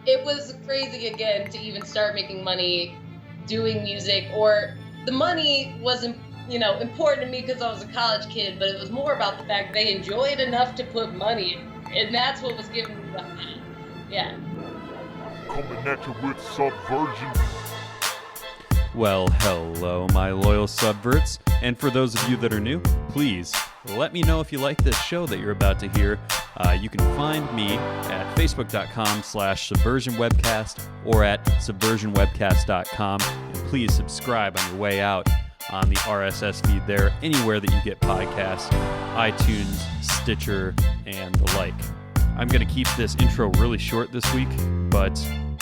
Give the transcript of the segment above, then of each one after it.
it was crazy again to even start making money doing music, or the money wasn't, important to me because I was a college kid, but it was more about the fact they enjoyed enough to put money in, and that's what was giving me the high. Yeah. Coming at you with Subversion. Well, hello, my loyal subverts. And for those of you that are new, please let me know if you like this show that you're about to hear. You can find me at facebook.com/subversionwebcast or at subversionwebcast.com. And please subscribe on your way out on the RSS feed there, anywhere that you get podcasts, iTunes, Stitcher, and the like. I'm going to keep this intro really short this week, but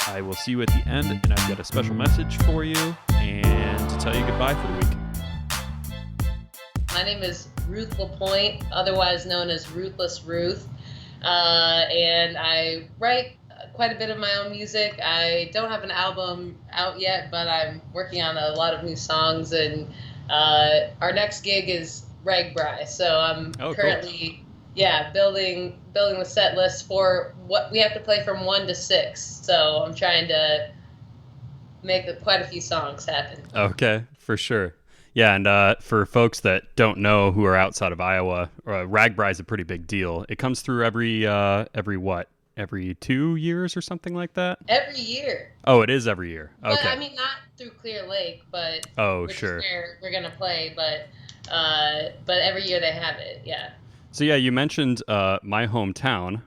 I will see you at the end, and I've got a special message for you and to tell you goodbye for the week. My name is Ruth LaPointe, otherwise known as Ruthless Ruth, and I write quite a bit of my own music. I don't have an album out yet, but I'm working on a lot of new songs, and our next gig is Ragbri, so I'm currently... Cool. Yeah, building the set list for what we have to play from 1 to 6. So I'm trying to make quite a few songs happen. Okay, for sure. Yeah, and for folks that don't know who are outside of Iowa, Ragbri is a pretty big deal. It comes through every 2 years or something like that? Every year. Oh, it is every year. Okay. But I mean, not through Clear Lake, but which is where we're gonna play. But every year they have it. Yeah. So yeah, you mentioned my hometown,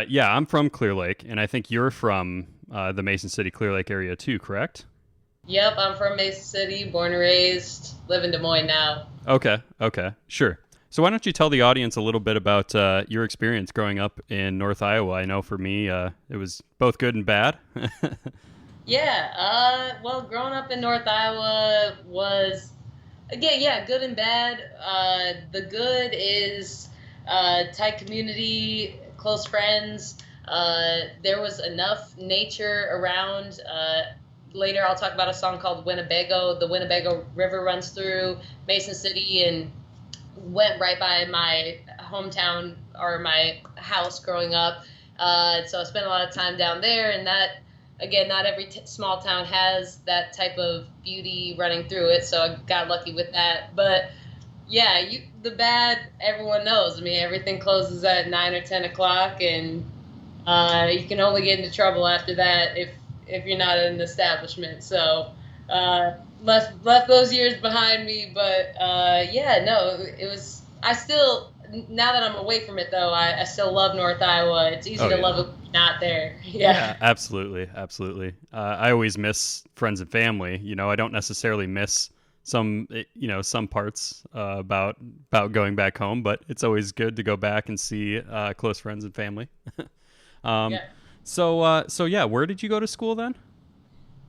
yeah, I'm from Clear Lake, and I think you're from the Mason City, Clear Lake area too, correct? Yep, I'm from Mason City, born and raised, live in Des Moines now. Okay, sure. So why don't you tell the audience a little bit about your experience growing up in North Iowa? I know for me, it was both good and bad. Yeah, well, growing up in North Iowa was... Again, yeah, good and bad. The good is tight community, close friends. There was enough nature around. Later, I'll talk about a song called Winnebago. The Winnebago River runs through Mason City and went right by my hometown or my house growing up. So I spent a lot of time down there, and that... Again, not every small town has that type of beauty running through it, so I got lucky with that. But yeah, the bad, everyone knows. I mean, everything closes at 9 or 10 o'clock, and you can only get into trouble after that if you're not in an establishment. So left those years behind me, but yeah, no, it was. I still, now that I'm away from it, though, I still love North Iowa. It's easy to love it when you're not there. Yeah, absolutely. I always miss friends and family. I don't necessarily miss some parts about going back home, but it's always good to go back and see close friends and family. Yeah. So yeah, where did you go to school then?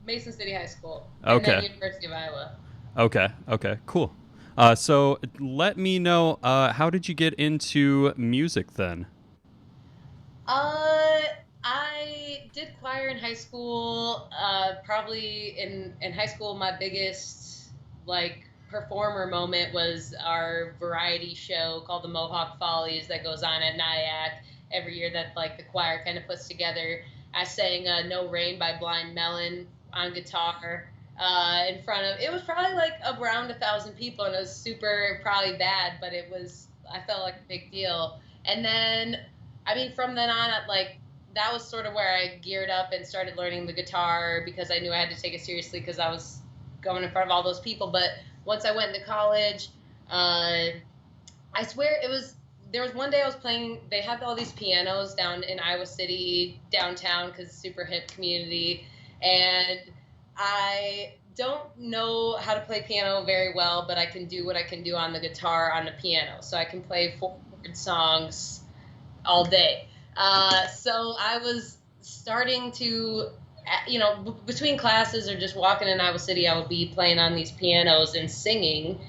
Mason City High School. Okay. And then University of Iowa. Okay, cool. So let me know, how did you get into music then? I did choir in high school. Probably in high school, my biggest performer moment was our variety show called the Mohawk Follies that goes on at Nyack every year that the choir kind of puts together. I sang No Rain by Blind Melon on guitar. In front of, it was probably around 1,000 people, and it was super probably bad, but I felt like a big deal. And then, I mean, from then on, that was sort of where I geared up and started learning the guitar because I knew I had to take it seriously because I was going in front of all those people. But once I went into college, I swear there was one day I was playing, they had all these pianos down in Iowa City, downtown, because it's a super hip community, and I don't know how to play piano very well, but I can do what I can do on the guitar on the piano. So I can play 4-chord songs all day. So I was starting to, between classes or just walking in Iowa City, I would be playing on these pianos and singing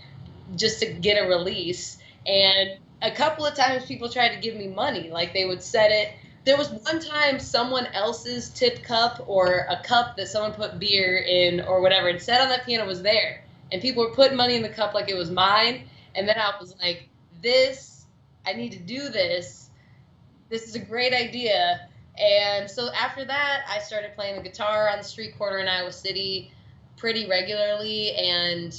just to get a release. And a couple of times people tried to give me money. They would set it. There was one time someone else's tip cup or a cup that someone put beer in or whatever and set on that piano was there. And people were putting money in the cup like it was mine. And then I was like, I need to do this. this is a great idea. And so after that, I started playing the guitar on the street corner in Iowa City pretty regularly. And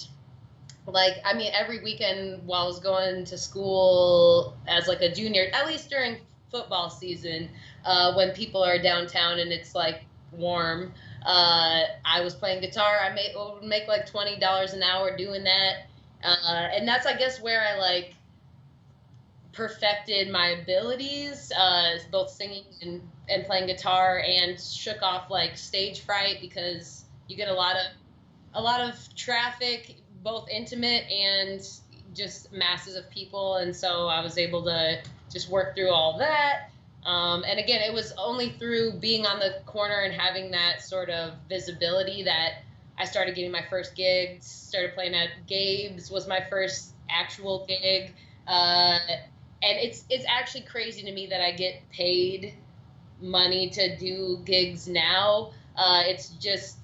like, I mean, every weekend while I was going to school as like a junior, at least during football season, when people are downtown and it's like warm, I was playing guitar. I would make like $20 an hour doing that. And that's, I guess, where I like perfected my abilities, both singing and playing guitar, and shook off like stage fright, because you get a lot of traffic, both intimate and just masses of people. And so I was able to just work through all that. And again, it was only through being on the corner and having that sort of visibility that I started getting my first gigs, started playing at Gabe's was my first actual gig. And it's actually crazy to me that I get paid money to do gigs now. It's just,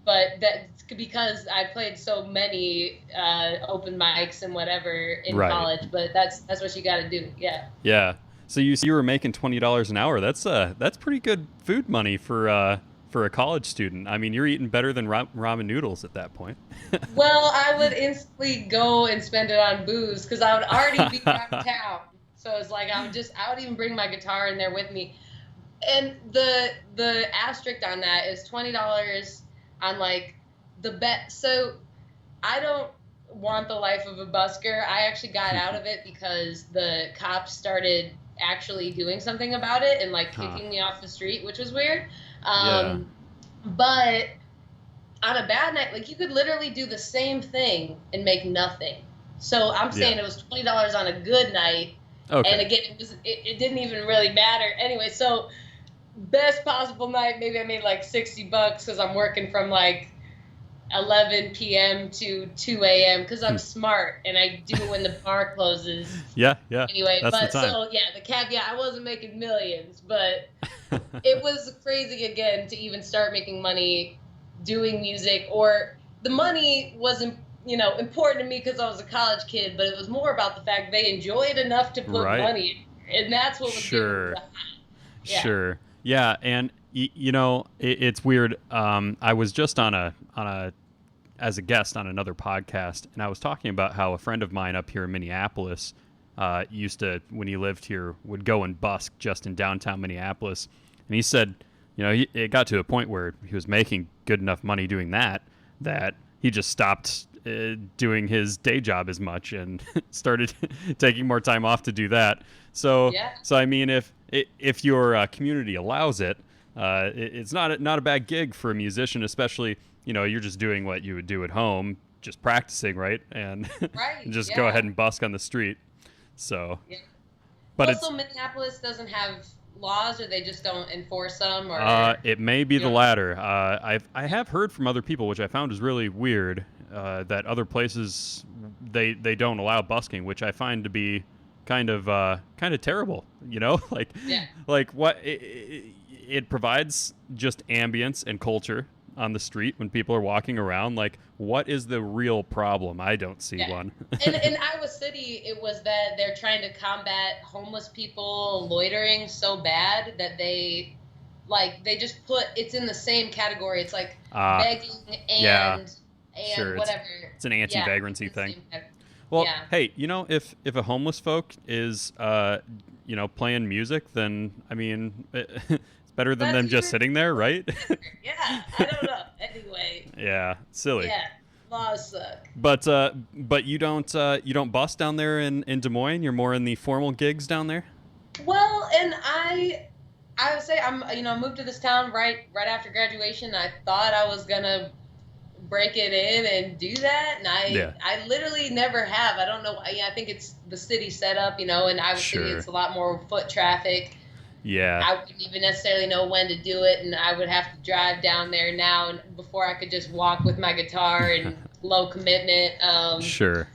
but that's because I played so many open mics and whatever in college. But that's what you got to do. Yeah. Yeah. So you were making $20 an hour. That's pretty good food money for a college student. I mean, you're eating better than ramen noodles at that point. Well, I would instantly go and spend it on booze because I would already be downtown. So it's like I would even bring my guitar in there with me. And the asterisk on that is $20 on like the bet. So I don't want the life of a busker. I actually got out of it because the cops started actually doing something about it and like kicking me off the street, which was weird. But on a bad night, like you could literally do the same thing and make nothing. So I'm saying it was $20 on a good night. Okay. And again, it didn't even really matter. Anyway, so best possible night, maybe I made like $60 because I'm working from like 11 p.m. to 2 a.m. because I'm smart and I do when the bar closes. Yeah. Anyway, that's but the time. So yeah, the caveat, I wasn't making millions, but it was crazy again to even start making money doing music. Or the money wasn't, important to me because I was a college kid, but it was more about the fact they enjoyed enough to put money in, and that's what was Sure. Yeah, and it's weird. I was just on a as a guest on another podcast, and I was talking about how a friend of mine up here in Minneapolis used to, when he lived here, would go and busk just in downtown Minneapolis, and he said, it got to a point where he was making good enough money doing that he just stopped doing his day job as much and started taking more time off to do that. So I mean, if your community allows it, it's not a bad gig for a musician, especially you're just doing what you would do at home, just practicing, right? And just go ahead and busk on the street. So, but also Minneapolis doesn't have laws, or they just don't enforce them, or it may be the latter. I have heard from other people, which I found is really weird, that other places they don't allow busking, which I find to be kind of terrible. Like what it provides just ambience and culture on the street when people are walking around. Like, what is the real problem? I don't see one. And in Iowa City, it was that they're trying to combat homeless people loitering so bad that they just put it's in the same category. It's like begging and sure, whatever. It's an anti-vagrancy thing. Well, hey, if a homeless folk is playing music, then I mean it's better than them just sitting there, right? Yeah, I don't know. Anyway. Yeah, silly. Yeah, laws suck. But you don't bust down there in Des Moines. You're more in the formal gigs down there. Well, and I would say I moved to this town right after graduation. I thought I was gonna break it in and do that, and I literally never have. I don't know. I think it's the city setup, and Iowa City it's a lot more foot traffic. Yeah. I wouldn't even necessarily know when to do it, and I would have to drive down there now, and before I could just walk with my guitar and low commitment. Sure.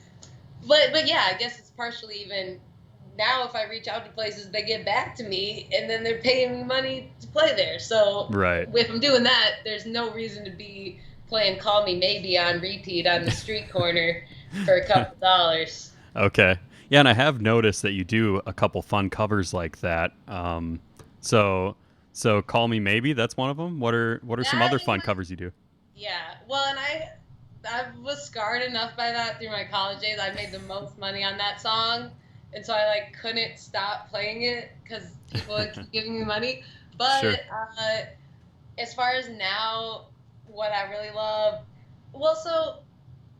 But yeah, I guess it's partially even now. If I reach out to places, they get back to me, and then they're paying me money to play there. So if I'm doing that, there's no reason to be playing "Call Me Maybe" on repeat on the street corner for a couple dollars. Okay. Yeah, and I have noticed that you do a couple fun covers like that. So so Call Me Maybe, that's one of them. What are some That other is fun my, covers you do? yeah. Well, and I was scarred enough by that through my college days. I made the most money on that song, and so I like couldn't stop playing it because people would keep giving me money. Sure. But as far as now, what I really love, well, so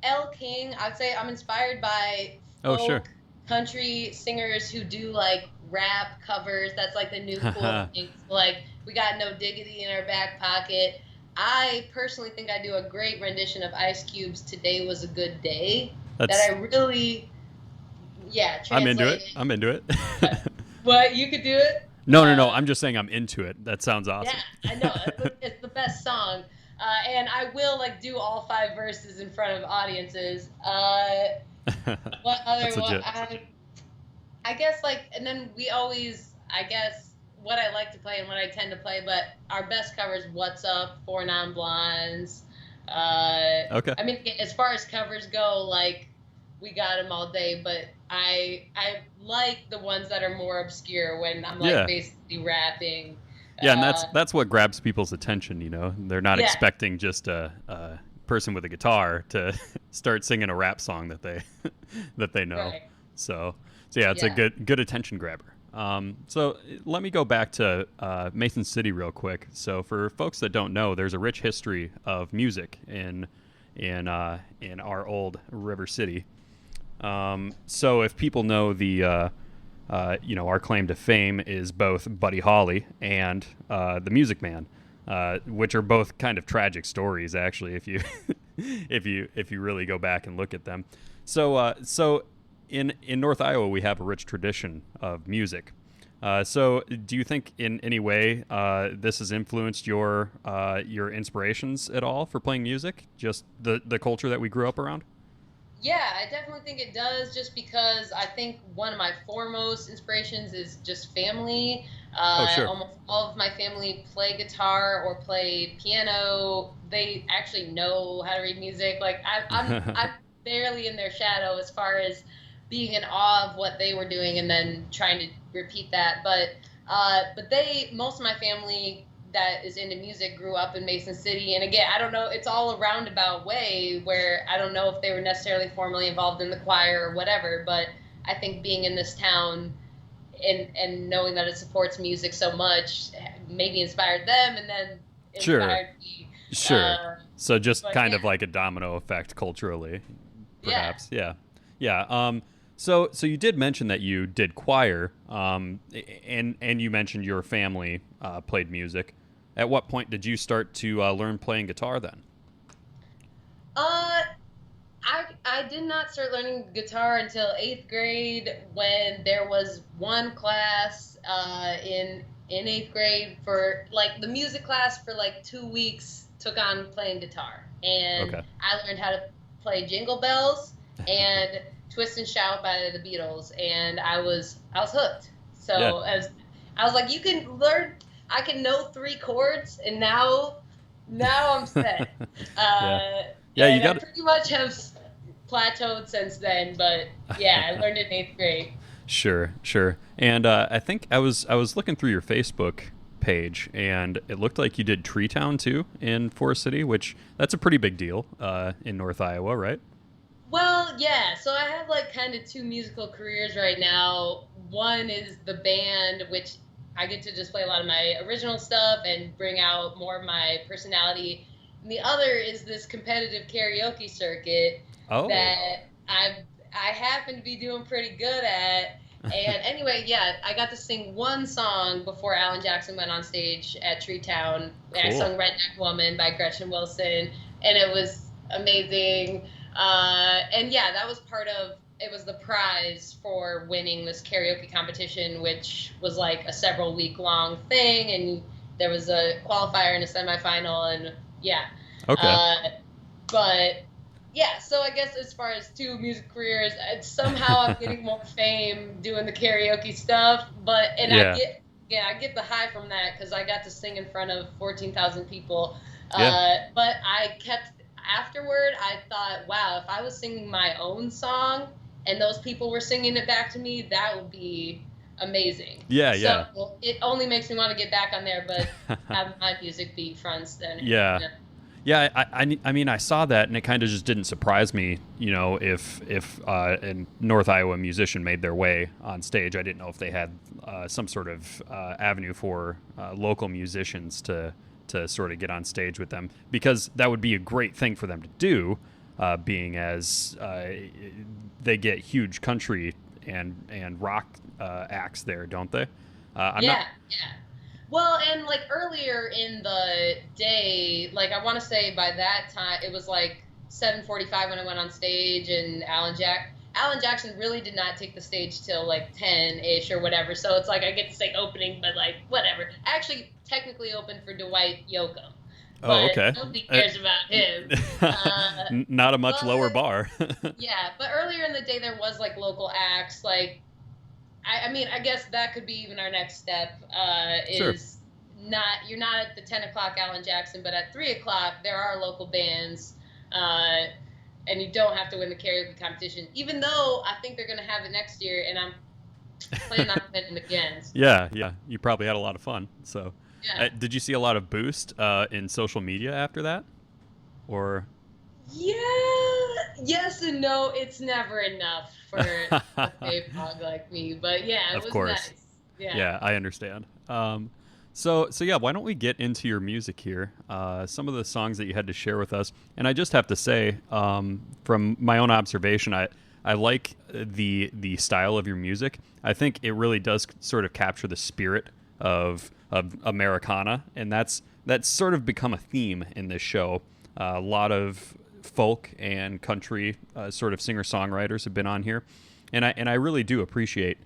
Elle King, I'd say I'm inspired by Oh, sure. folk country singers who do like rap covers. That's like the new cool thing. Like we got No Diggity in our back pocket. I personally think I do a great rendition of Ice Cube's "Today Was a Good Day." That That's I really, yeah, I'm into it. translated. I'm into it. What you could do it? No, no, no. I'm just saying I'm into it. That sounds Yeah, awesome. I know. It's the best song. And I will like do all 5 verses in front of audiences. What other That's one? legit. I guess like, and then we always, I guess, what I like to play and what I tend to play, but our best covers, What's Up, Four Non Blondes. Okay. I mean, as far as covers go, like, we got them all day, but I like the ones that are more obscure when I'm like Yeah. basically rapping. Yeah, and Uh, that's what grabs people's attention. You know, they're not yeah, expecting just a person with a guitar to start singing a rap song that they that they know. right. So yeah, it's a Yeah. good attention grabber. So let me go back to Mason City real quick. So for folks that don't know, there's a rich history of music in our old River City. So if people know our claim to fame is both Buddy Holly and the Music Man, which are both kind of tragic stories, actually, if you if you really go back and look at them. So in North Iowa, we have a rich tradition of music. So do you think in any way this has influenced your inspirations at all for playing music? Just the culture that we grew up around? Yeah, I definitely think it does, just because I think one of my foremost inspirations is just family. Oh, sure. Almost all of my family play guitar or play piano. They actually know how to read music. Like I'm barely in their shadow as far as being in awe of what they were doing and then trying to repeat that. But most of my family that is into music grew up in Mason City. And again, I don't know, it's all a roundabout way where I don't know if they were necessarily formally involved in the choir or whatever, but I think being in this town and knowing that it supports music so much maybe inspired them and then Sure. inspired me. Sure. So just but kind yeah. of like a domino effect culturally, Yeah. perhaps. Yeah. Yeah. So you did mention that you did choir, and you mentioned your family played music. At what point did you start to learn playing guitar then? Uh, I did not start learning guitar until 8th grade when there was one class in 8th grade for like the music class for like 2 weeks took on playing guitar, and Okay. I learned how to play Jingle Bells and Twist and Shout by the Beatles, and I was hooked. So Yeah. I was like, you can learn. I can know 3 chords, and now I'm set. Yeah. Yeah, you And got I pretty much have plateaued since then, but yeah, I learned it in 8th grade. Sure. And I think I was looking through your Facebook page, and it looked like you did Tree Town too in Forest City, which that's a pretty big deal in North Iowa, right? Well, yeah, so I have like kind of 2 musical careers right now. One is the band, which I get to just play a lot of my original stuff and bring out more of my personality. And the other is this competitive karaoke circuit Oh. that I happen to be doing pretty good at. And anyway, yeah, I got to sing one song before Alan Jackson went on stage at Tree Town. And I Cool. sung Redneck Woman by Gretchen Wilson, and it was amazing. And yeah, that was it was the prize for winning this karaoke competition, which was like a several week long thing. And there was a qualifier and a semifinal, and yeah. Okay. But yeah, so I guess as far as 2 music careers, somehow I'm getting more fame doing the karaoke stuff. Yeah. I get the high from that because I got to sing in front of 14,000 people. Yeah. But afterward, I thought, wow, if I was singing my own song and those people were singing it back to me, that would be amazing. Yeah, so it only makes me want to get back on there, but have my music be front and center. Yeah. Yeah, I mean, I saw that, and it kind of just didn't surprise me, if a North Iowa musician made their way on stage. I didn't know if they had some sort of avenue for local musicians to sort of get on stage with them, because that would be a great thing for them to do, being as they get huge country and rock acts there, don't they? Yeah. Well, and like earlier in the day, like I want to say by that time it was like 7:45 when I went on stage, and Alan Jackson really did not take the stage till like 10-ish or whatever. So it's like I get to say opening, but like whatever. I actually technically opened for Dwight Yoakam. Oh, okay. Nobody cares about him. Not a much lower bar. Yeah, but earlier in the day there was like local acts, like I mean, I guess that could be even our next step. Sure. You're not at the 10 o'clock Alan Jackson, but at 3 o'clock there are local bands, and you don't have to win the karaoke competition. Even though I think they're going to have it next year, and I'm planning on winning again. Yeah, you probably had a lot of fun. So, yeah. Did you see a lot of boost in social media after that, or? Yeah, yes and no. It's never enough for a K-pop like me, but yeah, it was nice. Yeah, I understand. So yeah, why don't we get into your music here? Some of the songs that you had to share with us, and I just have to say, from my own observation, I like the style of your music. I think it really does sort of capture the spirit of Americana, and that's sort of become a theme in this show. A lot of folk and country sort of singer-songwriters have been on here, and I really do appreciate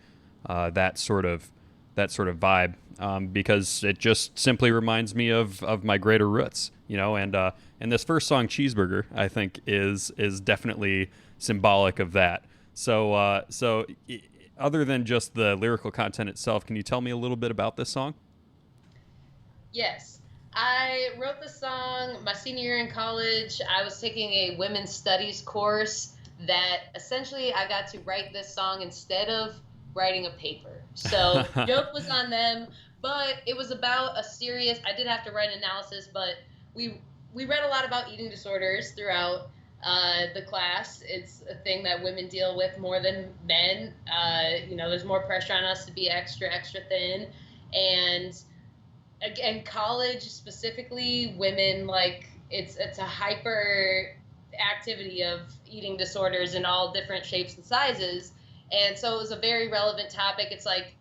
that sort of vibe, because it just simply reminds me of my greater roots, and this first song, Cheeseburger, I think is definitely symbolic of that. So other than just the lyrical content itself, can you tell me a little bit about this song? Yes. I wrote the song my senior year in college. I was taking a women's studies course that essentially I got to write this song instead of writing a paper. So the joke was on them, but it was about I did have to write an analysis, but we read a lot about eating disorders throughout the class. It's a thing that women deal with more than men. There's more pressure on us to be extra thin, and again, college specifically, women, like it's a hyper activity of eating disorders in all different shapes and sizes, and so it was a very relevant topic. It's like,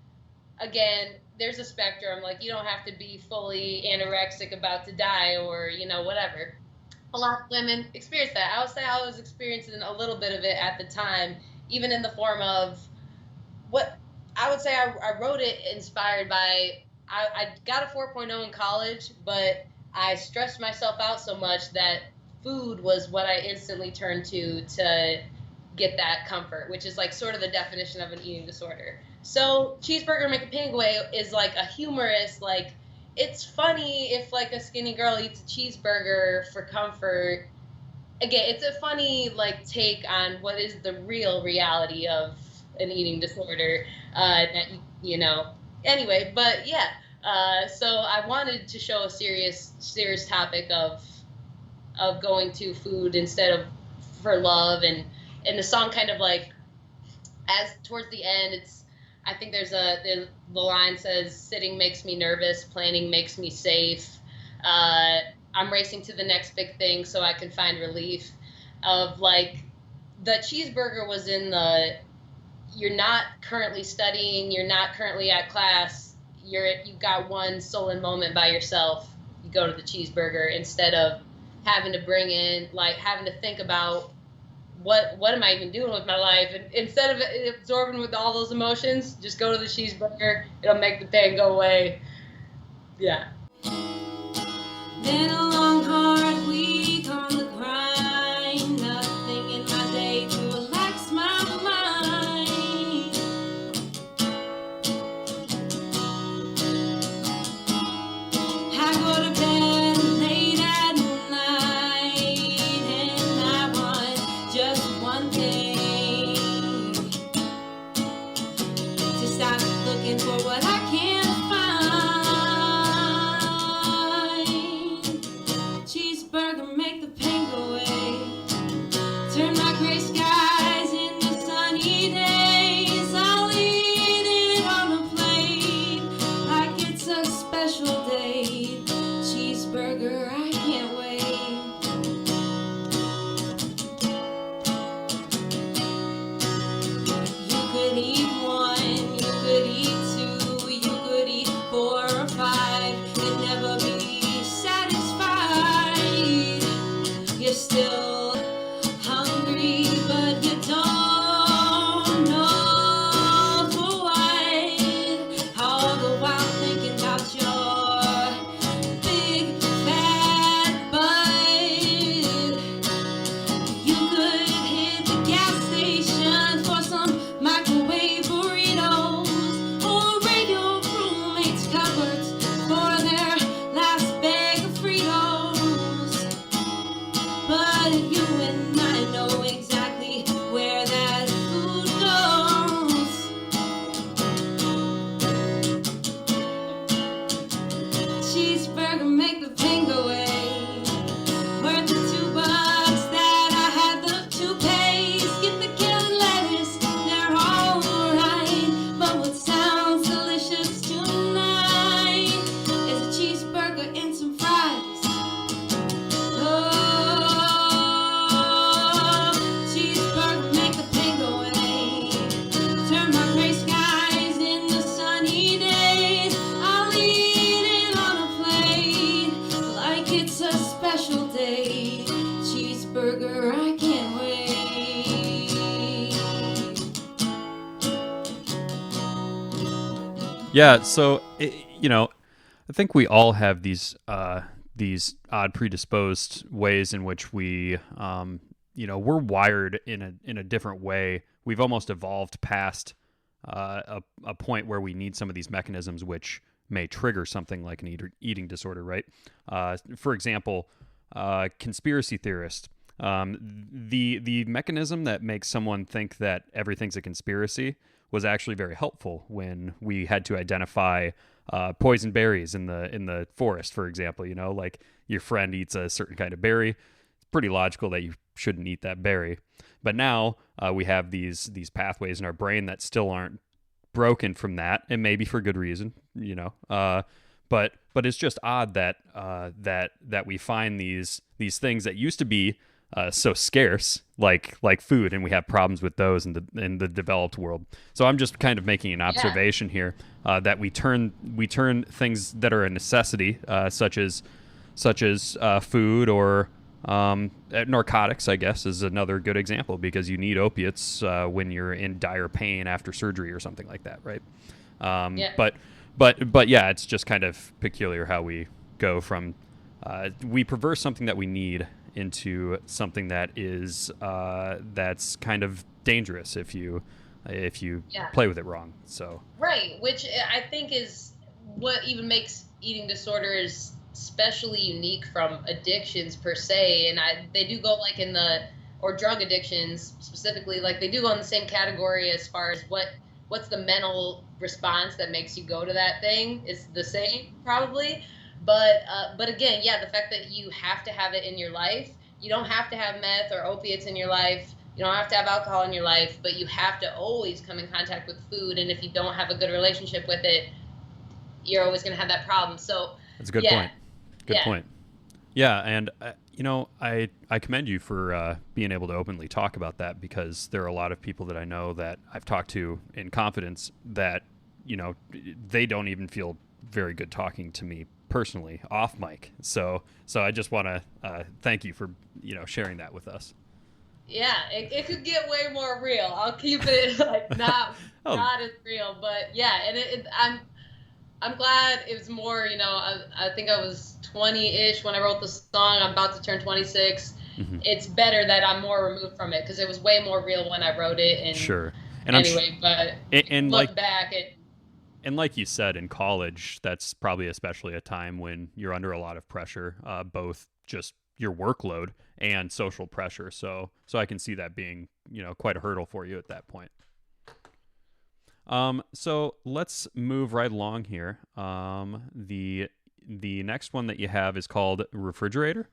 again, there's a spectrum. Like, you don't have to be fully anorexic about to die or whatever. A lot of women experience that. I would say I was experiencing a little bit of it at the time, even in the form of what I would say I wrote it inspired by. I got a 4.0 in college, but I stressed myself out so much that food was what I instantly turned to get that comfort, which is like sort of the definition of an eating disorder. So Cheeseburger McPingway is like a humorous, like, it's funny if like a skinny girl eats a cheeseburger for comfort. Again, it's a funny like take on what is the real reality of an eating disorder. Anyway, but yeah. So I wanted to show a serious topic of going to food instead of for love, and the song kind of like, as towards the end, I think the line says, sitting makes me nervous, planning makes me safe. I'm racing to the next big thing so I can find relief. Of like, the cheeseburger was in you're not currently studying, you're not currently at class, you've got one stolen moment by yourself, you go to the cheeseburger instead of having to having to think about what am I even doing with my life, and instead of absorbing with all those emotions, just go to the cheeseburger, it'll make the pain go away. Yeah. Been a long hard week on the grind, nothing in my day to relax my mind. I go to bed late at night, and I want just one thing. Yeah, so I think we all have these odd predisposed ways in which we we're wired in a different way. We've almost evolved past a point where we need some of these mechanisms which may trigger something like an eating disorder, right? For example, conspiracy theorist. The mechanism that makes someone think that everything's a conspiracy was actually very helpful when we had to identify poison berries in the forest, for example. Like your friend eats a certain kind of berry. It's pretty logical that you shouldn't eat that berry. But now we have these pathways in our brain that still aren't broken from that, and maybe for good reason. But it's just odd that that we find these things that used to be so scarce, like food, and we have problems with those in the developed world. So I'm just kind of making an observation here that we turn things that are a necessity, such as food or narcotics, I guess, is another good example, because you need opiates when you're in dire pain after surgery or something like that, right? Yeah. But yeah, it's just kind of peculiar how we go from we perverse something that we need into something that is that's kind of dangerous if you play with it wrong. So Right, which I think is what even makes eating disorders especially unique from addictions per se. And they do go like or drug addictions specifically, like they do go in the same category as far as what's the mental response that makes you go to that thing is the same probably. But again, yeah, the fact that you have to have it in your life, you don't have to have meth or opiates in your life. You don't have to have alcohol in your life, but you have to always come in contact with food. And if you don't have a good relationship with it, you're always going to have that problem. So that's a good point. Good point. Yeah, and I commend you for being able to openly talk about that, because there are a lot of people that I know that I've talked to in confidence that they don't even feel very good talking to me personally off mic. So I just want to thank you for sharing that with us. Yeah, it could get way more real. I'll keep it like not as real, but yeah, and I'm glad it was more. I think I was 20-ish when I wrote the song. I'm about to turn 26. Mm-hmm. It's better that I'm more removed from it, because it was way more real when I wrote it. And sure. And anyway, but and look back at. And like you said, in college, that's probably especially a time when you're under a lot of pressure, both just your workload and social pressure. So I can see that being, quite a hurdle for you at that point. So let's move right along here. The next one that you have is called Refrigerator.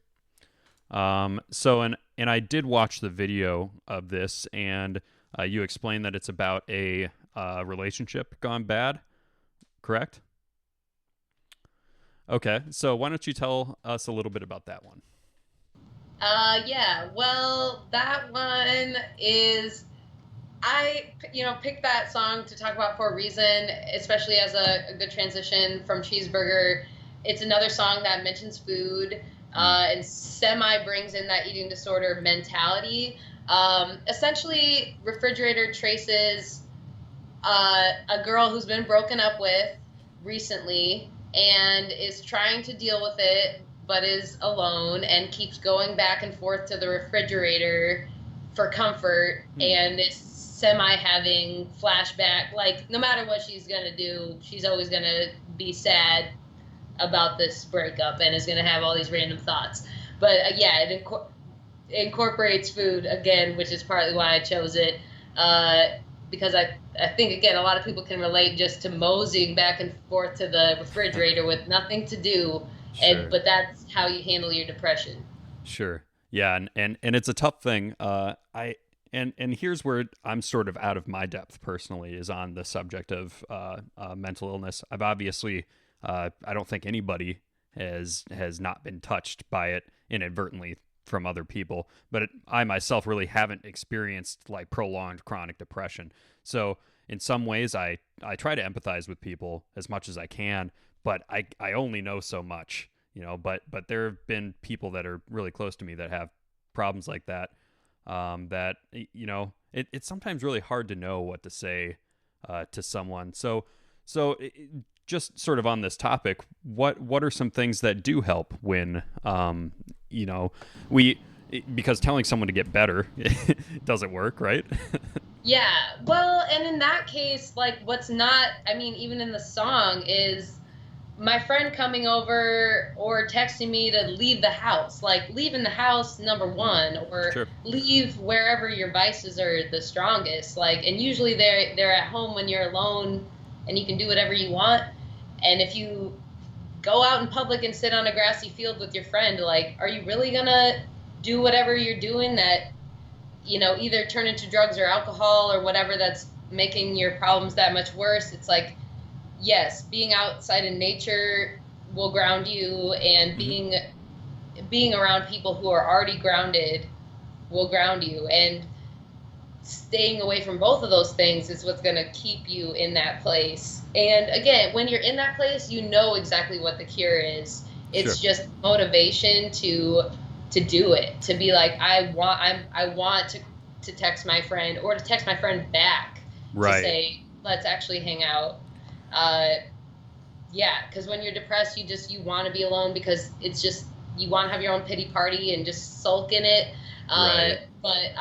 And I did watch the video of this, and you explained that it's about a relationship gone bad. Correct? Okay, so why don't you tell us a little bit about that one? Yeah, well, that one is, I picked that song to talk about for a reason, especially as a good transition from Cheeseburger. It's another song that mentions food and semi brings in that eating disorder mentality. Essentially, Refrigerator traces a girl who's been broken up with recently and is trying to deal with it, but is alone and keeps going back and forth to the refrigerator for comfort, and is semi having flashback. Like, no matter what she's going to do, she's always going to be sad about this breakup and is going to have all these random thoughts. But yeah, it incorporates food again, which is partly why I chose it. Because I think, again, a lot of people can relate just to moseying back and forth to the refrigerator with nothing to do. Sure. But that's how you handle your depression. Sure. Yeah, and it's a tough thing. And here's where I'm sort of out of my depth personally, is on the subject of mental illness. I've obviously, I don't think anybody has not been touched by it inadvertently from other people, but I myself really haven't experienced like prolonged chronic depression. So in some ways, I try to empathize with people as much as I can, but I only know so much, but there have been people that are really close to me that have problems like that, it's sometimes really hard to know what to say to someone. So So just sort of on this topic, what are some things that do help when, because telling someone to get better doesn't work, right? Yeah. Well, and in that case, like what's not, I mean, even in the song is my friend coming over or texting me to leave the house, like leaving the house, number one, or Sure. leave wherever your vices are the strongest. Like, and usually they're at home when you're alone and you can do whatever you want. And if you go out in public and sit on a grassy field with your friend, like, are you really gonna do whatever you're doing that, either turn into drugs or alcohol or whatever that's making your problems that much worse? It's like, yes, being outside in nature will ground you, and being around people who are already grounded will ground you. And staying away from both of those things is what's going to keep you in that place. And again, when you're in that place, you know exactly what the cure is. It's Sure. just motivation to do it, to be like, I want to text my friend, or to text my friend back, Right. to say, let's actually hang out. Because when you're depressed, you want to be alone, because it's just, you want to have your own pity party and just sulk in it. Right. But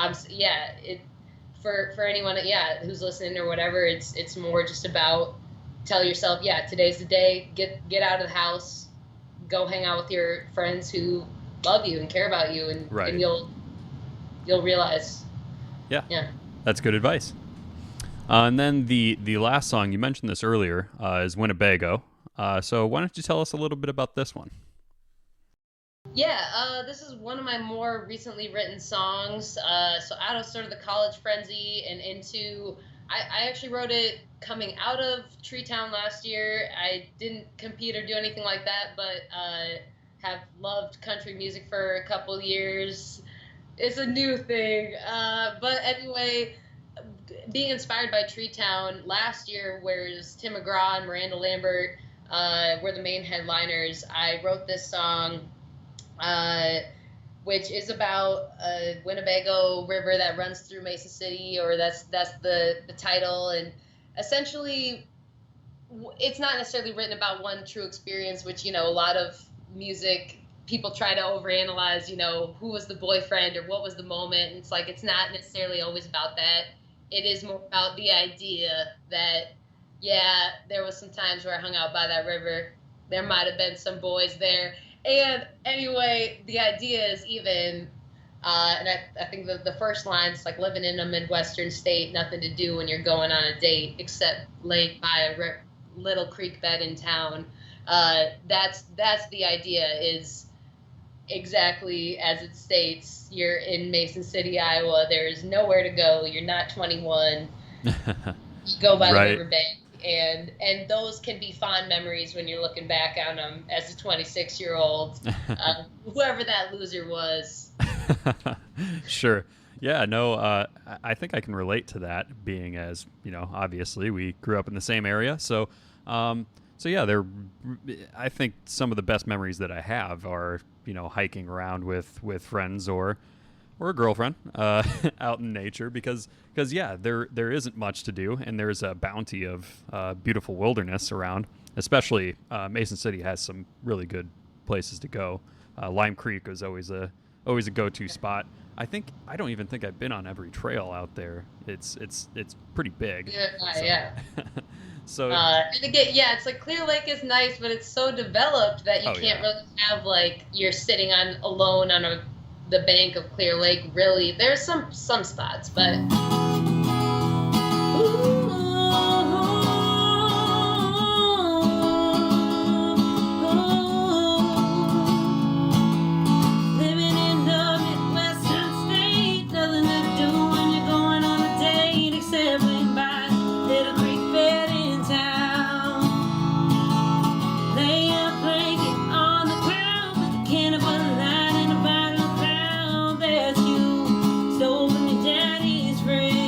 for anyone, who's listening or whatever, it's more just about, tell yourself, today's the day, get out of the house, go hang out with your friends who love you and care about you, and, Right. and you'll realize. Yeah. Yeah. That's good advice. And then the last song, you mentioned this earlier, is Winnebago. So why don't you tell us a little bit about this one? Yeah, this is one of my more recently written songs. So out of sort of the college frenzy and into, I actually wrote it coming out of Treetown last year. I didn't compete or do anything like that, but have loved country music for a couple years. It's a new thing. But anyway, being inspired by Treetown last year, whereas Tim McGraw and Miranda Lambert were the main headliners, I wrote this song, which is about a Winnebago River that runs through Mesa City, or that's the title. And essentially, it's not necessarily written about one true experience, which, a lot of music people try to overanalyze, who was the boyfriend or what was the moment. And it's like, it's not necessarily always about that. It is more about the idea that, there was some times where I hung out by that river. There might have been some boys there. And anyway, the idea is even, and I think the first line's like, living in a Midwestern state, nothing to do when you're going on a date except lay by a little creek bed in town. That's the idea, is exactly as it states. You're in Mason City, Iowa. There's nowhere to go. You're not 21. You go by Right. the riverbank. And those can be fond memories when you're looking back on them as a 26-year-old, whoever that loser was. Sure. Yeah, no, I think I can relate to that, being as, obviously we grew up in the same area. So yeah, I think some of the best memories that I have are, hiking around with friends or a girlfriend out in nature, because there isn't much to do, and there's a bounty of beautiful wilderness around. Especially Mason City has some really good places to go. Lime Creek is always a go-to spot. I don't even think I've been on every trail out there. It's pretty big. Yeah. So And again, it's like Clear Lake is nice, but it's so developed that you can't really have, like, you're sitting alone on the bank of Clear Lake. Really, there's some spots, but Living in the Midwestern state, nothing to do when you're going on a date except went by Little Creek bed in town. Lay a blanket on the ground with a can of Bud Light and a bottle of Crown that you stole from your daddy's friend.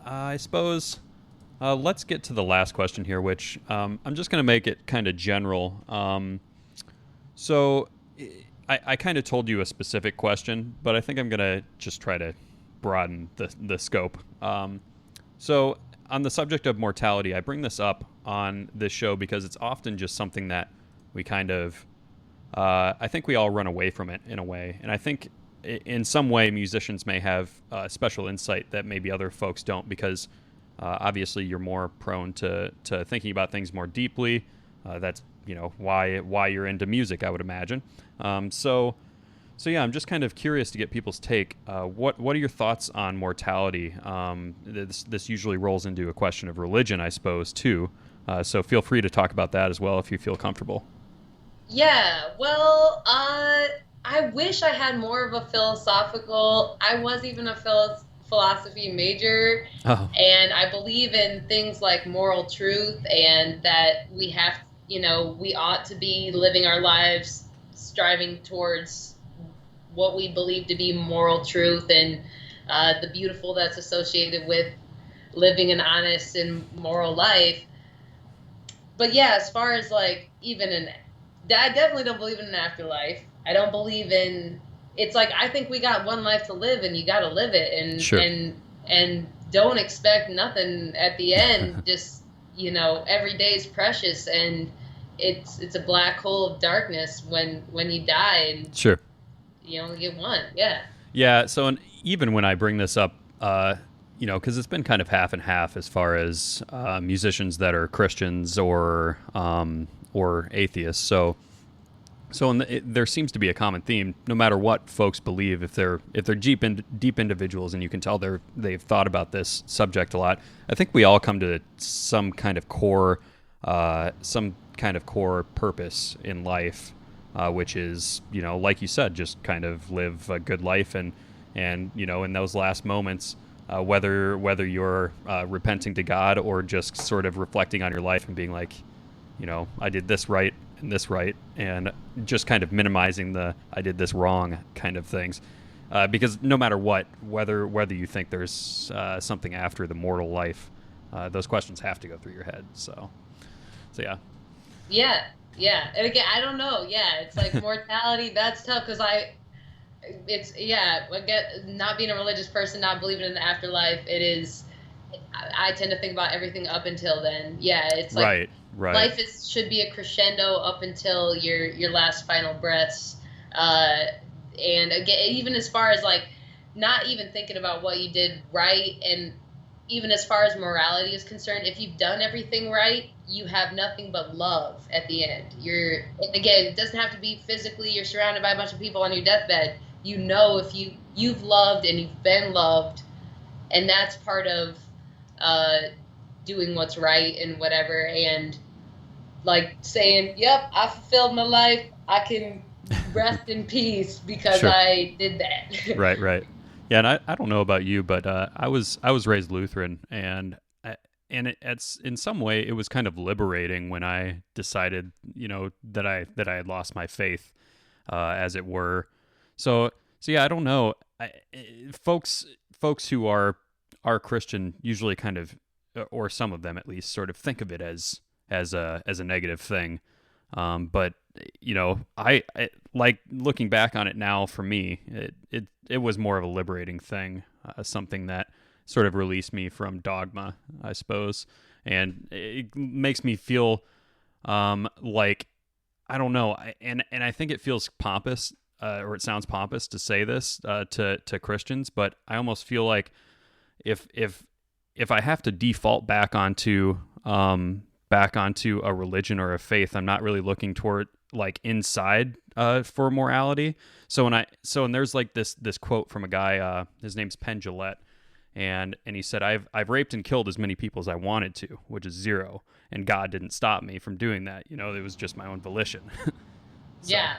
I suppose let's get to the last question here, which I'm just going to make it kind of general. So I kind of told you a specific question, but I think I'm going to just try to broaden the scope. So on the subject of mortality, I bring this up on this show because it's often just something that we kind of, I think we all run away from it in a way. And I think in some way musicians may have special insight that maybe other folks don't, because obviously you're more prone to thinking about things more deeply. That's, why you're into music, I would imagine. So yeah, I'm just kind of curious to get people's take. What are your thoughts on mortality? This usually rolls into a question of religion, I suppose, too. So feel free to talk about that as well if you feel comfortable. Yeah, well, I wish I had more of a philosophical. I was even a philosophy major, and I believe in things like moral truth, and that we have, we ought to be living our lives striving towards what we believe to be moral truth, and the beautiful that's associated with living an honest and moral life. But yeah, as far as I definitely don't believe in an afterlife. I don't believe in, it's like, I think we got one life to live, and you got to live it, and sure. and don't expect nothing at the end. Just, every day is precious, and it's a black hole of darkness when you die, and sure, you only get one. Yeah. So even when I bring this up, because it's been kind of half and half as far as musicians that are Christians or atheists. So there seems to be a common theme, no matter what folks believe. If they're deep individuals, and you can tell they've thought about this subject a lot, I think we all come to some kind of core purpose in life, which is, like you said, just kind of live a good life, and in those last moments, whether you're repenting to God or just sort of reflecting on your life and being like, I did this right and this right, and just kind of minimizing the I did this wrong kind of things. Because no matter what, whether you think there's something after the mortal life, those questions have to go through your head. So yeah. Yeah. And again, I don't know. Yeah, it's like mortality, that's tough, because I get, not being a religious person, not believing in the afterlife, I tend to think about everything up until then. Yeah, it's like right. Life should be a crescendo up until your last final breaths. And again, even as far as not even thinking about what you did right, and even as far as morality is concerned, if you've done everything right, you have nothing but love at the end. And again, it doesn't have to be physically, you're surrounded by a bunch of people on your deathbed. If you've loved and you've been loved, and that's part of doing what's right and whatever, and saying, yep, I fulfilled my life, I can rest in peace because sure. I did that. Right. Yeah, and I don't know about you, but I was raised Lutheran, and it's in some way it was kind of liberating when I decided, that I had lost my faith, as it were. So yeah, I don't know. Folks who are Christian usually kind of, or some of them at least, sort of think of it as a negative thing. But I like looking back on it now. For me, it was more of a liberating thing, something that sort of released me from dogma, I suppose, and it makes me feel like, I don't know, and I think it feels pompous, or it sounds pompous to say this to Christians, but I almost feel like if I have to default back onto a religion or a faith, I'm not really looking toward inside for morality. So there's this quote from a guy, his name's Penn Jillette, and he said, I've raped and killed as many people as I wanted to, which is 0, and God didn't stop me from doing that. It was just my own volition. So. Yeah.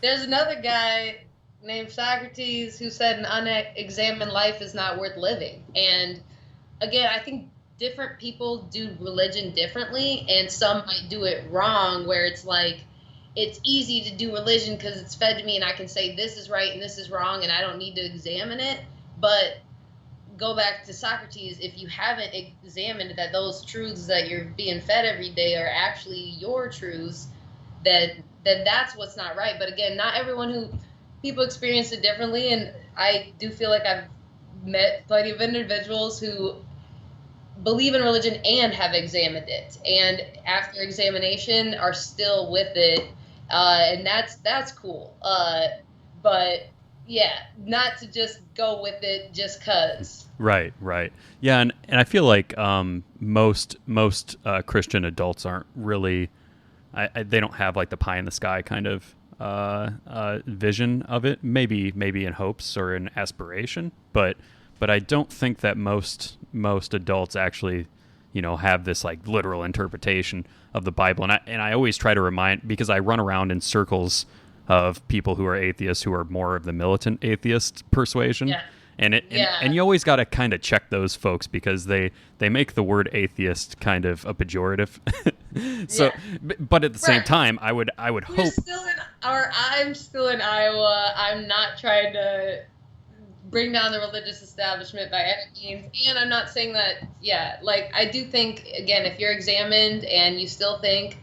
There's another guy named Socrates who said an unexamined life is not worth living. And again, I think different people do religion differently, and some might do it wrong, where it's it's easy to do religion because it's fed to me and I can say this is right and this is wrong and I don't need to examine it. But go back to Socrates, if you haven't examined that those truths that you're being fed every day are actually your truths, then that's what's not right. But again, not everyone people experience it differently, and I do feel like I've met plenty of individuals who believe in religion and have examined it, and after examination are still with it, and that's cool. But yeah, not to just go with it just cause. Right. Yeah, and I feel like most Christian adults aren't really, they don't have like the pie in the sky kind of vision of it. Maybe in hopes or in aspiration, but I don't think that most adults actually, have this like literal interpretation of the Bible. And I always try to remind, because I run around in circles of people who are atheists who are more of the militant atheist persuasion. Yeah. And you always got to kind of check those folks, because they make the word atheist kind of a pejorative. So, but at the same time, I would hope. I'm still in Iowa. I'm not trying to bring down the religious establishment by any means, and I'm not saying that. Yeah, like I do think, again, if you're examined and you still think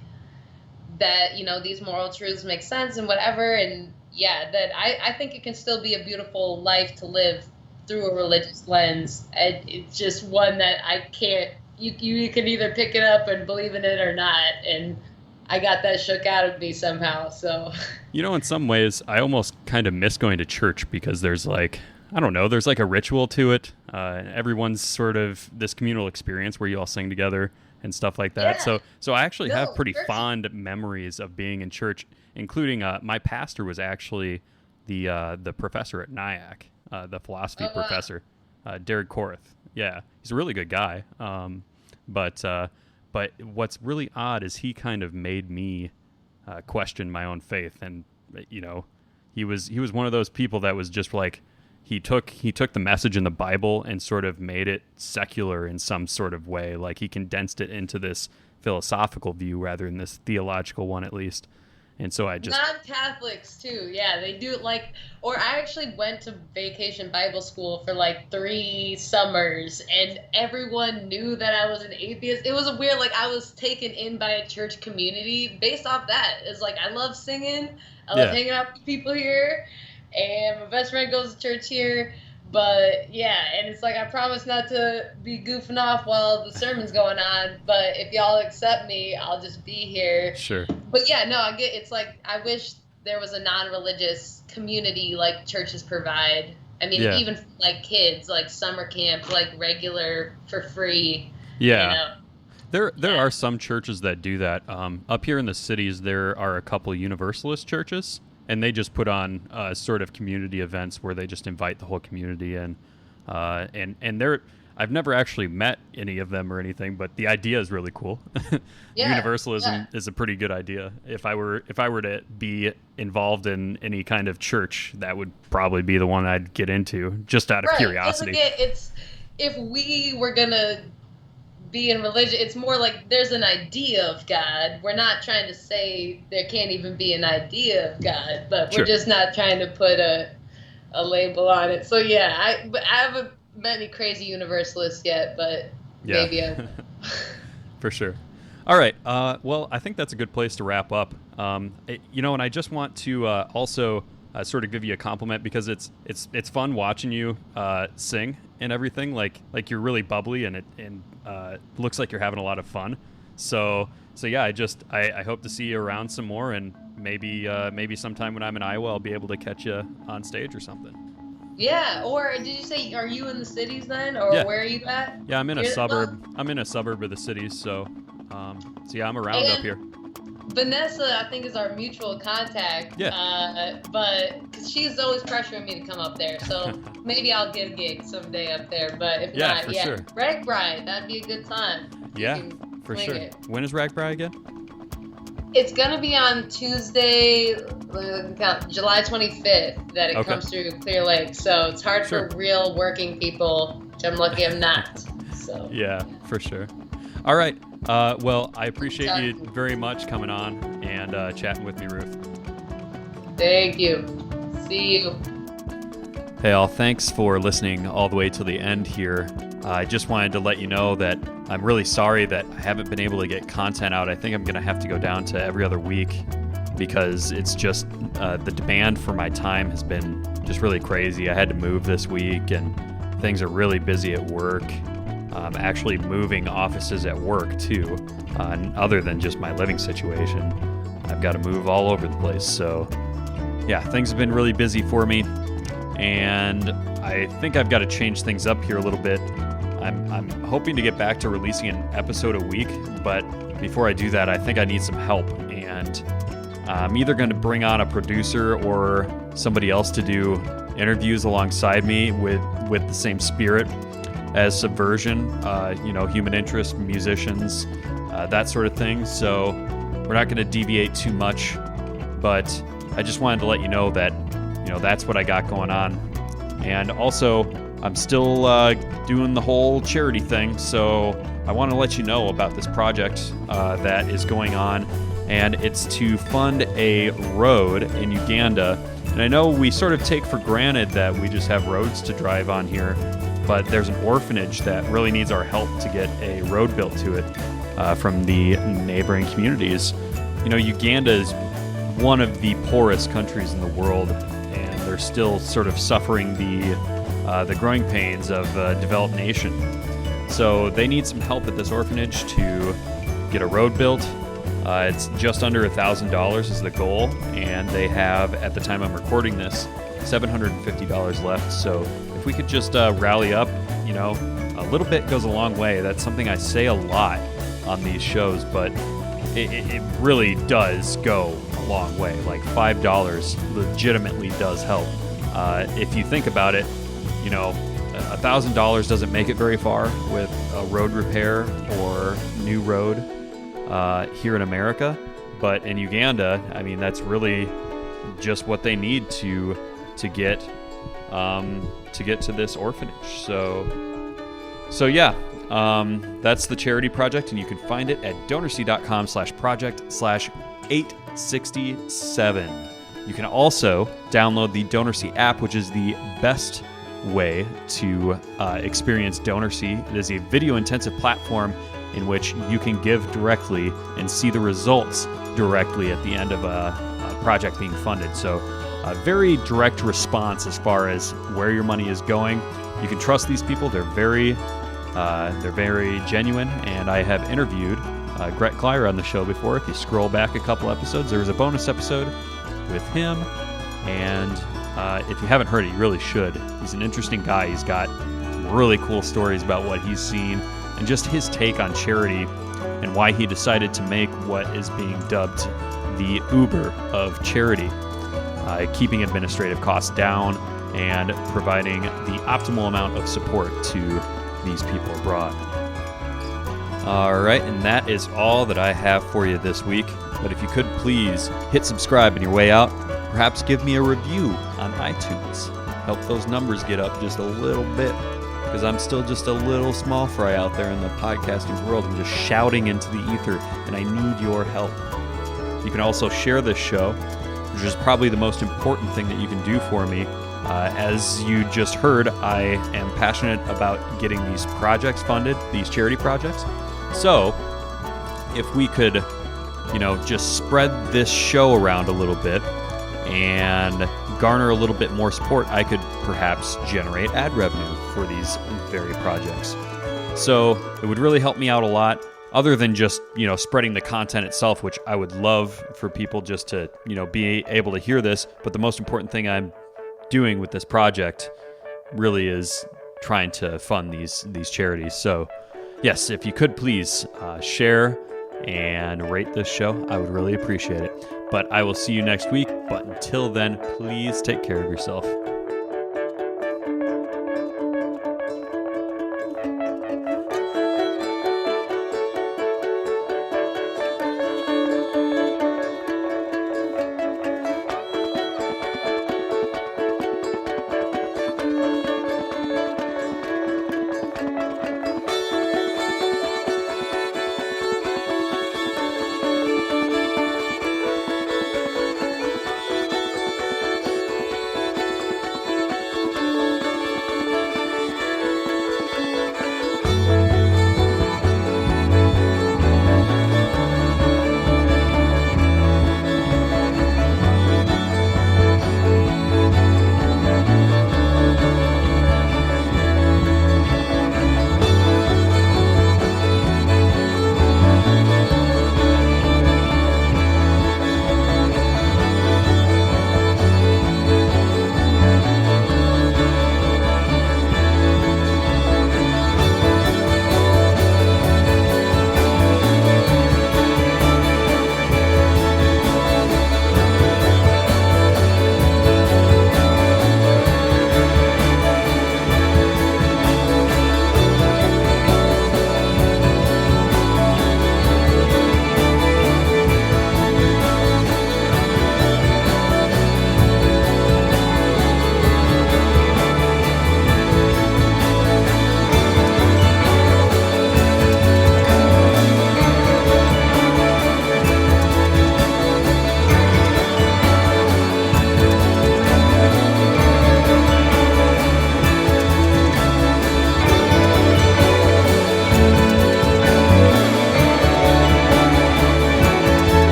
that these moral truths make sense and whatever, and that I think it can still be a beautiful life to live through a religious lens. And it's just one that I can't. You can either pick it up and believe in it or not, and I got that shook out of me somehow. So in some ways, I almost kind of miss going to church, because there's like, I don't know, there's like a ritual to it. Everyone's sort of this communal experience where you all sing together and stuff like that. Yeah. So I actually have pretty fond memories of being in church, including my pastor was actually the professor at NIAC, the philosophy professor, Derek Korth. Yeah, he's a really good guy. But what's really odd is he kind of made me question my own faith, and he was one of those people that was just like, he took the message in the Bible and sort of made it secular in some sort of way. Like he condensed it into this philosophical view rather than this theological one, at least. And so I just... Non-Catholics too, yeah, they do or I actually went to vacation Bible school for like 3 summers, and everyone knew that I was an atheist. It was a weird, I was taken in by a church community based off that. It's like, I love singing, I love hanging out with people here, and my best friend goes to church here. But yeah, and it's like, I promise not to be goofing off while the sermon's going on, but if y'all accept me, I'll just be here. Sure. But yeah, no, I get, it's like, I wish there was a non-religious community like churches provide. I mean, even for, kids, summer camp, regular for free. Yeah. There are some churches that do that. Up here in the cities, there are a couple Universalist churches, and they just put on sort of community events where they just invite the whole community in. And they're, I've never actually met any of them or anything, but the idea is really cool. Universalism is a pretty good idea. If I were to be involved in any kind of church, that would probably be the one I'd get into, just out of curiosity. If we were gonna be in religion, it's more like there's an idea of God. We're not trying to say there can't even be an idea of God, but we're just not trying to put a label on it. So yeah, I haven't met any crazy Universalists yet, but maybe I will. For sure. All right. Well, I think that's a good place to wrap up. And I just want to also sort of give you a compliment, because it's fun watching you sing and everything. Like you're really bubbly, and it looks like you're having a lot of fun. So yeah, I hope to see you around some more, and maybe sometime when I'm in Iowa, I'll be able to catch you on stage or something. Yeah, or did you say, are you in the cities then, or where are you at? Yeah, I'm in a suburb. I'm in a suburb of the cities, so yeah, I'm around up here. Vanessa, I think, is our mutual contact. Yeah. But because she's always pressuring me to come up there, so maybe I'll get a gig someday up there. But if not, for sure. Ragbri, that'd be a good time. Yeah, for sure. When is Ragbri again? It's gonna be on Tuesday, July 25th, that it comes through Clear Lake. So it's hard for real working people, which I'm lucky I'm not. So yeah, for sure. All right. Well, I appreciate you very much coming on and chatting with me, Ruth. Thank you. See you. Hey all, thanks for listening all the way to the end here. I just wanted to let you know that I'm really sorry that I haven't been able to get content out. I think I'm going to have to go down to every other week because it's just the demand for my time has been just really crazy. I had to move this week and things are really busy at work. I'm actually moving offices at work too, other than just my living situation. I've got to move all over the place. So yeah, things have been really busy for me. And I think I've got to change things up here a little bit. I'm hoping to get back to releasing an episode a week, but before I do that, I think I need some help. And I'm either going to bring on a producer or somebody else to do interviews alongside me with the same spirit as Subversion, human interest, musicians, that sort of thing. So we're not going to deviate too much, but I just wanted to let you know that that's what I got going on. And also, I'm still doing the whole charity thing, so I want to let you know about this project that is going on, and it's to fund a road in Uganda. And I know we sort of take for granted that we just have roads to drive on here, but there's an orphanage that really needs our help to get a road built to it from the neighboring communities. Uganda is one of the poorest countries in the world, and they're still sort of suffering the growing pains of a developed nation. So they need some help at this orphanage to get a road built. It's just under $1,000 is the goal, and they have, at the time I'm recording this, $750 left. So if we could just rally up, a little bit goes a long way. That's something I say a lot on these shows, but it really does go a long way. Like $5 legitimately does help. If you think about it, $1,000 doesn't make it very far with a road repair or new road here in America. But in Uganda, that's really just what they need to get to this orphanage. So yeah. That's the charity project, and you can find it at DonorSee.com/project/867. You can also download the DonorSee app, which is the best way to experience DonorSee. It is a video-intensive platform in which you can give directly and see the results directly at the end of a project being funded. So a very direct response as far as where your money is going. You can trust these people. They're very genuine, and I have interviewed Gret Klyer on the show before. If you scroll back a couple episodes, there was a bonus episode with him, and if you haven't heard it, you really should. He's an interesting guy. He's got really cool stories about what he's seen and just his take on charity and why he decided to make what is being dubbed the Uber of charity, keeping administrative costs down and providing the optimal amount of support to these people abroad. All right, and that is all that I have for you this week. But if you could please hit subscribe on your way out, perhaps give me a review on iTunes. Help those numbers get up just a little bit, because I'm still just a little small fry out there in the podcasting world. I'm just shouting into the ether, and I need your help. You can also share this show, which is probably the most important thing that you can do for me. As you just heard, I am passionate about getting these projects funded, these charity projects. So if we could, just spread this show around a little bit and garner a little bit more support, I could perhaps generate ad revenue for these very projects. So it would really help me out a lot, other than just, spreading the content itself, which I would love for people just to, be able to hear this. But the most important thing I'm doing with this project really is trying to fund these charities. So yes, if you could please share and rate this show, I would really appreciate it. But I will see you next week. But until then, please take care of yourself.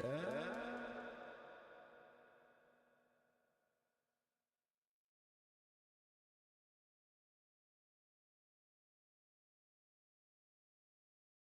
Yeah.